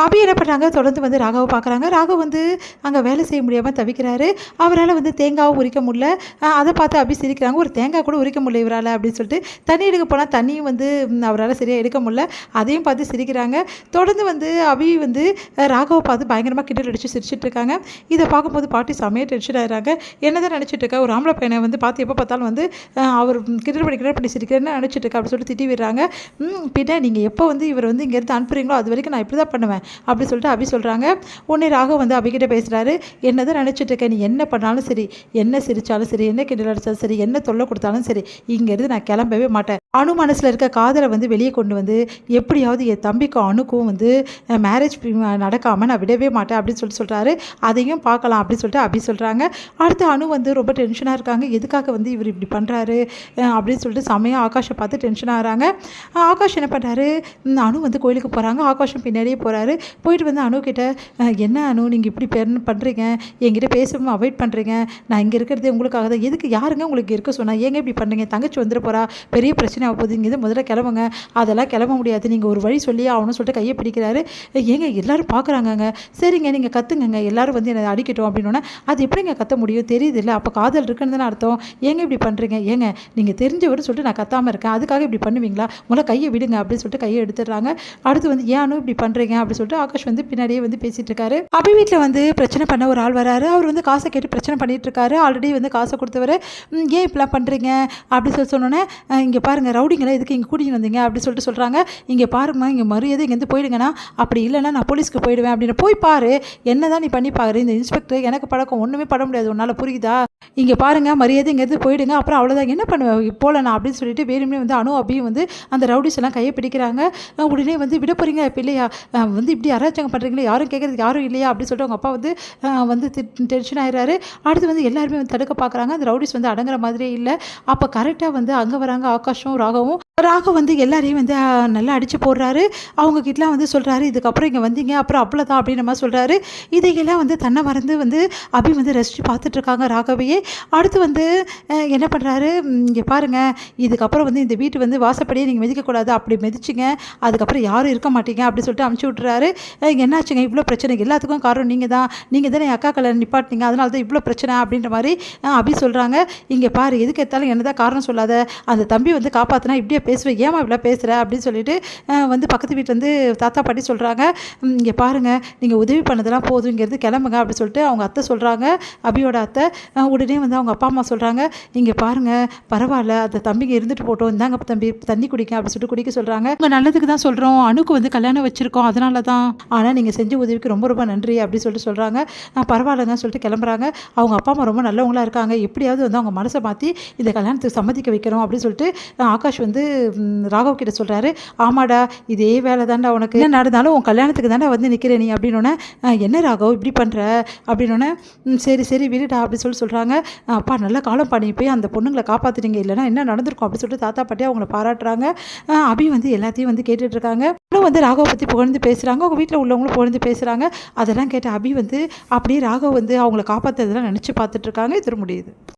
அபி என்ன பண்ணுறாங்க, தொடர்ந்து வந்து ராகவை பார்க்குறாங்க. ராகவ் வந்து அங்கே வேலை செய்ய முடியாமல் தவிக்கிறாரு. அவரால் வந்து தேங்காவும் உரிக்க முடியல. அதை பார்த்து அபி சிரிக்கிறாங்க. ஒரு தேங்காய் கூட உரிக்க முடியல இவரால் அப்படின்னு சொல்லிட்டு. தண்ணி எடுக்க போனால் தண்ணியும் வந்து அவரால் சரியாக எடுக்க முடியல. அதையும் பார்த்து சிரிக்கிறாங்க. தொடர்ந்து வந்து அபி வந்து ராகவை பார்த்து பயங்கரமாக கிண்டல் அடித்து சிரிச்சிட்டு இருக்காங்க. இதை பார்க்கும்போது பாட்டி செமையாக டென்ஷன் ஆகிறாங்க. என்னதான் நினச்சிட்டு இருக்கா, ஒரு ஆம்பளை பையனை வந்து பார்த்து எப்போ பார்த்தாலும் வந்து அவர் கிண்டல் பண்ணி சிரிக்கிறேன்னு நினச்சிட்டு இருக்கா அப்படின்னு சொல்லிட்டு திட்டி விடுறாங்க. பின்ன நீங்கள் எப்போ வந்து இவர் வந்து இங்கேருந்து அனுப்புறீங்களோ அது வரைக்கும் நான் இப்படி தான் பண்ணுவேன் அப்படி சொல்லிட்டு அபி சொல்கிறாங்க. உடனே ராகவ் வந்து அபிகிட்ட பேசுகிறாரு. என்னதான் நினச்சிட்டு இருக்க, நீ என்ன பண்ணாலும் சரி, என்ன சிரித்தாலும் சரி, என்ன கிண்டல் அடித்தாலும் சரி, என்ன தொல்லை கொடுத்தாலும் சரி, இங்கேருந்து நான் கிளம்பவே மாட்டேன். அணு மனசில் இருக்க காதலை வந்து வெளியே கொண்டு வந்து எப்படியாவது என் தம்பிக்கும் அணுக்கும் வந்து மேரேஜ் நடக்காமல் நான் விடவே மாட்டேன் அப்படின்னு சொல்கிறாரு. அதையும் பார்க்கலாம் அப்படின்னு சொல்லிட்டு அபி சொல்கிறாங்க. அடுத்து அணு வந்து ரொம்ப டென்ஷனாக இருக்காங்க. எதுக்காக வந்து இவர் இப்படி பண்ணுறாரு அப்படின்னு சொல்லிட்டு செமையாக ஆகாஷை பார்த்து டென்ஷன் ஆகிறாங்க. ஆகாஷ் என்ன பண்ணுறாரு, அணு வந்து கோயிலுக்கு போகிறாங்க. ஆகாஷம் பின்னாடியே போகிறாரு. போயிட்டு வந்து அணுக்கிட்ட, என்ன அணு நீங்கள் இப்படி பண்ணுறீங்க, என்கிட்ட பேசாமல் அவாய்ட் பண்ணுறீங்க, நான் இங்கே இருக்கிறது உங்களுக்காக தான், எதுக்கு யாருங்க உங்களுக்கு இருக்க சொன்னால், ஏங்க இப்படி பண்ணுறீங்க, தங்கச்சி வந்துட போகிறா, பெரிய பிரச்சனை ஆக போகுது, இங்கே முதல்ல கிளம்புங்க, அதெல்லாம் கிளம்ப முடியாது, நீங்கள் ஒரு வழி சொல்லி ஆகணும்னு சொல்லிட்டு கையை பிடிக்கிறாரு. ஏங்க எல்லோரும் பார்க்குறாங்கங்க, சரிங்க நீங்கள் கற்றுங்கங்க, எல்லோரும் வந்து என்னை அடிக்கட்டும் அப்படின்னோன்னா, அது எப்படிங்க கத்த முடியும், தெரியுது இல்லை, அப்போ காதல் இருக்குன்னு தானே அர்த்தம், ஏங்க இப்படி பண்ணுறீங்க, ஏங்க நீங்கள் தெரிஞ்சவரு சொல்லிட்டு நான் கத்தாமல் இருக்கேன், அதுக்காக இப்படி பண்ணுவீங்களா, முதல்ல கையை விடுங்க அப்படின்னு சொல்லிட்டு கையை எடுத்துடுறாங்க. அடுத்து வந்து ஏனும் இப்படி பண்ணுறீங்க அப்படின்னு சொல்லிட்டு ஆகாஷ் வந்து பின்னாடியே வந்து பேசிகிட்டு இருக்காரு. அபி வீட்டில் வந்து பிரச்சனை பண்ண ஒரு ஆள் வராரு. அவர் வந்து காசை கேட்டு பிரச்சனை பண்ணிட்டு இருக்காரு. ஆல்ரெடி வந்து காசை கொடுத்தவர், ஏன் இப்படிலாம் பண்ணுறீங்க அப்படி சொன்னோன்னே, இங்கே பாருங்கள் ரவுடிங்களா இதுக்கு இங்கே கூட்டிகிட்டு வந்தீங்க அப்படி சொல்லிட்டு சொல்கிறாங்க. இங்கே பாருங்கம்மா, இங்கே மரியாதை இங்கேருந்து போயிடுங்கண்ணா, அப்படி இல்லைன்னா நான் போலீஸ்க்கு போயிடுவேன் அப்படின்னு. போய் பாரு, என்ன தான் நீ பண்ணி பாரு, இந்த இன்ஸ்பெக்டர் எனக்கு பழக்கம் ஒன்றுமே பண்ண முடியாது உன்னால், புரியுதா, இங்கே பாருங்கள் மரியாதை இங்கேருந்து போயிடுங்க, அப்புறம் அவ்வளோதான், என்ன பண்ணுவேன் போலண்ணா அப்படின்னு சொல்லிட்டு வேணுமே வந்து அணு அபியும் வந்து அந்த ரவுடிஸ் எல்லாம் கையை பிடிக்கிறாங்க. உடனே வந்து விட போகிறீங்க இப்போ இல்லையா, வந்து இப்படி அராஜகம் பண்ணுறீங்களா, யாரும் கேட்குறதுக்கு யாரும் இல்லையா அப்படின்னு சொல்லிட்டு அவங்க அப்பா வந்து டென்ஷன் ஆகிறாரு. அடுத்து வந்து எல்லாருமே வந்து தடுக்க பார்க்குறாங்க. அந்த ரவுடிஸ் வந்து அடங்குற மாதிரியே இல்லை. அப்போ கரெக்டாக வந்து அங்கே வராங்க ஆகாஷும் ராகவும். ராகவ் வந்து எல்லாரையும் வந்து நல்லா அடித்து போடுறாரு. அவங்கக்கிட்டலாம் வந்து சொல்கிறாரு, இதுக்கப்புறம் இங்கே வந்தீங்க அப்புறம் அவ்வளோதான் அப்படின்ற மாதிரி சொல்கிறாரு. இதையெல்லாம் வந்து தன்னை மறந்து வந்து அபி வந்து ரசித்து பார்த்துட்ருக்காங்க ராகவையே. அடுத்து வந்து என்ன பண்ணுறாரு, இங்கே பாருங்கள், இதுக்கப்புறம் வந்து இந்த வீட்டு வந்து வாசப்படியே நீங்கள் மிதிக்கக்கூடாது, அப்படி மிதிச்சிங்க அதுக்கப்புறம் யாரும் இருக்க மாட்டீங்க அப்படி சொல்லிட்டு அமுச்சு விட்டுறாரு. என்னாச்சுங்க இவ்வளோ பிரச்சனை, எல்லாத்துக்கும் காரணம் நீங்கள் தானே என் அக்கா கல்யாணம் நிப்பாட்டினீங்க, அதனால தான் இவ்வளோ பிரச்சனை அப்படின்ற மாதிரி அபி சொல்கிறாங்க. இங்கே பாரு, எதுக்கு எடுத்தாலும் என்ன தான் காரணம் சொல்லாத, அந்த தம்பி வந்து காப்பாற்றினா இப்படியே பேசுவேன், ஏமா இவ்வளோ பேசுகிற அப்படின்னு சொல்லிட்டு வந்து பக்கத்து வீட்டில் வந்து தாத்தா பாட்டி சொல்கிறாங்க. இங்கே பாருங்கள், நீங்கள் உதவி பண்ணதெல்லாம் போதுங்கிறது, கிளம்புங்க அப்படி சொல்லிட்டு அவங்க அத்தை சொல்கிறாங்க, அபியோட அத்தை. உடனே வந்து அவங்க அப்பா அம்மா சொல்கிறாங்க, இங்கே பாருங்கள் பரவாயில்ல, அந்த தம்பிங்க இருந்துட்டு போட்டோம், இந்தாங்க தம்பி தண்ணி குடிக்க அப்படி சொல்லிட்டு குடிக்க சொல்கிறாங்க. உங்கள் நல்லதுக்கு தான் சொல்கிறோம், அணுக்கு வந்து கல்யாணம் வச்சுருக்கோம் அதனால தான், ஆனால் நீங்கள் செஞ்ச உதவிக்கு ரொம்ப ரொம்ப நன்றி அப்படி சொல்லிட்டு சொல்கிறாங்க. பரவாயில்லங்க சொல்லிட்டு கிளம்புறாங்க. அவங்க அப்பா அம்மா ரொம்ப நல்லவங்களாக இருக்காங்க, எப்படியாவது வந்து அவங்க மனசை மாற்றி இந்த கல்யாணத்துக்கு சம்மதிக்க வைக்கிறோம் அப்படின்னு சொல்லிட்டு ஆகாஷ் வந்து ராகவ் கிட்ட சொல்கிறாரு. ஆமாடா, இதே வேலை தாண்டா உனக்கு, என்ன நடந்தாலும் உன் கல்யாணத்துக்கு தாண்டா வந்து நிற்கிற நீ அப்படின்னோடனே, என்ன ராகவ் இப்படி பண்ணுற அப்படின்னோடனே, சரி சரி விடுடா அப்படி சொல்கிறாங்க. அப்பா நல்ல காலம் பண்ணி போய் அந்த பொண்ணுங்களை காப்பாற்றுறீங்க, இல்லைனா என்ன நடந்திருக்கும் அப்படின்னு சொல்லிட்டு தாத்தா பாட்டியாக அவங்கள பாராட்டுறாங்க. அபி வந்து எல்லாத்தையும் வந்து கேட்டுட்ருக்காங்க. இன்னும் வந்து ராகவ் பற்றி புகழ்ந்து பேசுகிறாங்க. அவங்க வீட்டில் உள்ளவங்களும் புகழ்ந்து பேசுகிறாங்க. அதெல்லாம் கேட்ட அபி வந்து அப்படியே ராகவ் வந்து அவங்கள காப்பாற்றுறதெல்லாம் நினச்சி பார்த்துட்ருக்காங்க. இது முடியுது.